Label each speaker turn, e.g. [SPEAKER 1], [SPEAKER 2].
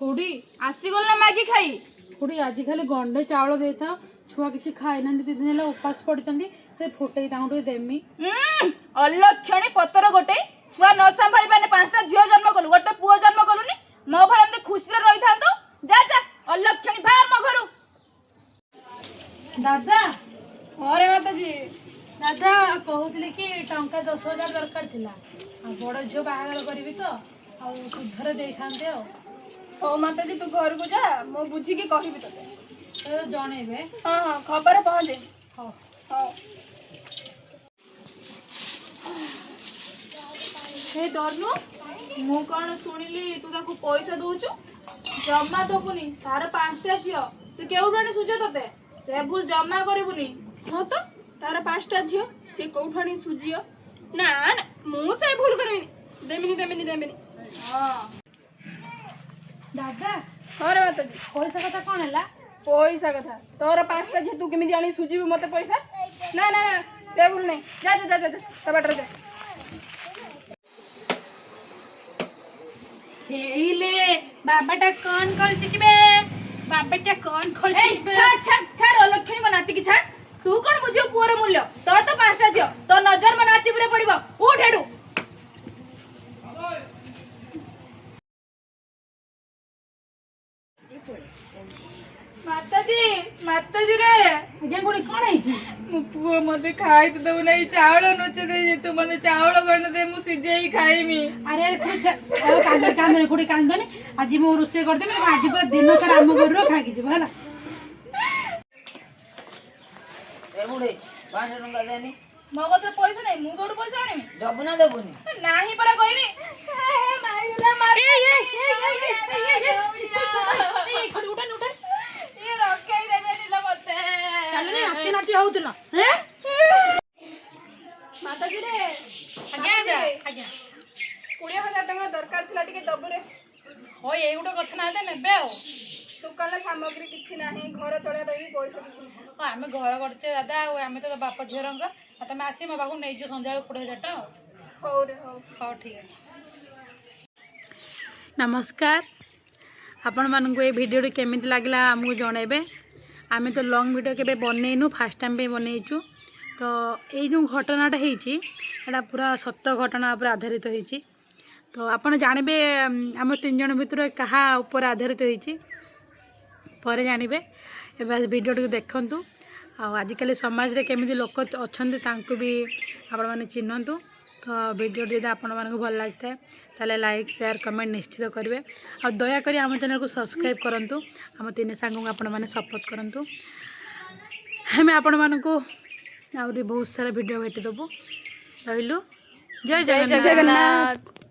[SPEAKER 1] खुड़ी
[SPEAKER 2] आसीगल ना मैगी खाई
[SPEAKER 1] खुड़ी आज खाली गंडे चावल दे था छुआ किसी खाई ना दी दिन उपास पड़ते से फुटे देमी
[SPEAKER 2] अलक्षणी पतर गोटे छुआ न संभाली पाने पांचटा झियो जन्म कलु गोटे पुओ जन्म कलुनी मो भाई एमती खुशी रही था जा जा अलक्षणी बाहर मो घरू
[SPEAKER 1] दादा
[SPEAKER 2] अरे माताजी
[SPEAKER 1] दादा कहते कि टंका 10,000 दरकार थिला बड़ झील बाहागर करी तो सुधर दे था
[SPEAKER 2] हो माताजी तू घर को जा मो बुझी की कहबी तते
[SPEAKER 1] जनइबे
[SPEAKER 2] हाँ हाँ खबर पहुँचे
[SPEAKER 1] हाँ
[SPEAKER 2] हाँ हे दरनु मु कौन शुणिली तू ताकू पैसा दौचु जमा दबुनी तार 5टा झील से केउठानी सुझे तते से भूल जमा करबुनी हाँ तो तार 5टा झील से कोठानी सुझियो ना ना मु से भूल करबिनी देमिनी हाँ
[SPEAKER 1] दादा
[SPEAKER 2] हाँ रे माताजी
[SPEAKER 1] पैसा कथा कौन है
[SPEAKER 2] पैसा कथा तोर 5टा झील तू केमिति आनी सुझिबु मते पैसा ना ना ना से भूल नहीं जा जा जा जा ता बाटर जा
[SPEAKER 1] हेले बाबाटा कौन खोल चिकबे बाबाटा कौन खोल चिकबे
[SPEAKER 2] छाड़ अलक्षणी बनाती की छाड़ तू कौन बुझियो पुअर मूल्य तोर तो 5टा झियो तो नजर में नाती पुरे पड़िबो उठ हेडू माताजी रे
[SPEAKER 1] आज्ञा कोड़ी कौन है जी
[SPEAKER 2] मु पुओ मते खाई तो दउ नहीं चावल नोचे दे तू मते चावल गण दे मु सिजेई खाइमी
[SPEAKER 1] अरे कांदने कोड़ी कांदने आज मो रोसे कर दे आज पूरा दिन सारा आम घर रो खाकी जीव हला
[SPEAKER 3] ए बुढ़े 500 टंका देनी
[SPEAKER 2] मो कतरे पैसा नहीं मु कोड पैसा आनी
[SPEAKER 3] दबु ना देबुनी
[SPEAKER 2] नाही परा कहनी मारिला मार
[SPEAKER 1] उठा उठा
[SPEAKER 2] ये रखाई देबे निला मते
[SPEAKER 1] चल रे हत्ती नाती होउतलो हैं
[SPEAKER 2] माताजी रे
[SPEAKER 1] आज्ञा आज्ञा
[SPEAKER 2] 20,000 टका दरकार थिला टिके दबु रे
[SPEAKER 1] हो ए गुडो कथा ना दे नेबे आ
[SPEAKER 2] दुकान सामग्री किछि नाही घर चले ପାଇଁ पैसा किछि नाही
[SPEAKER 1] आमे घर करछे दादा आमे तो बाप झरंग तमे आसी मो बाबू नै जो संध्या 20,000 टका
[SPEAKER 2] हो रे हो
[SPEAKER 1] हाँ ठीक है नमस्कार आपण मानक ये वीडियो केमिति लागला आमको जनइबे आमे तो लॉन्ग वीडियो केबे बनैनु फर्स्ट टाइम पे बनैछु तो ये जो घटनाटा होइछि एटा पूरा सत्य घटना पर आधारित होइछि तो आपण जानबे आम 3 जन भितर कहा ऊपर आधारित होइछि पर जानबे एबे वीडियो टी देखंतु आजिकल समाज रे केमिति लोक अछंती तांको भी आपण माने चिन्हंतु तो वीडियो यदि आपण मानक भल लगता है ताले लाइक शेयर कमेंट निश्चित करेंगे और दयाकोरी आम चैनल को सब्सक्राइब करूँ आम 3 सांग आपण मैंने सपोर्ट करूँ हमें आपण मानक बहुत सारा वीडियो भेटिदेबू रही जय जगन्नाथ।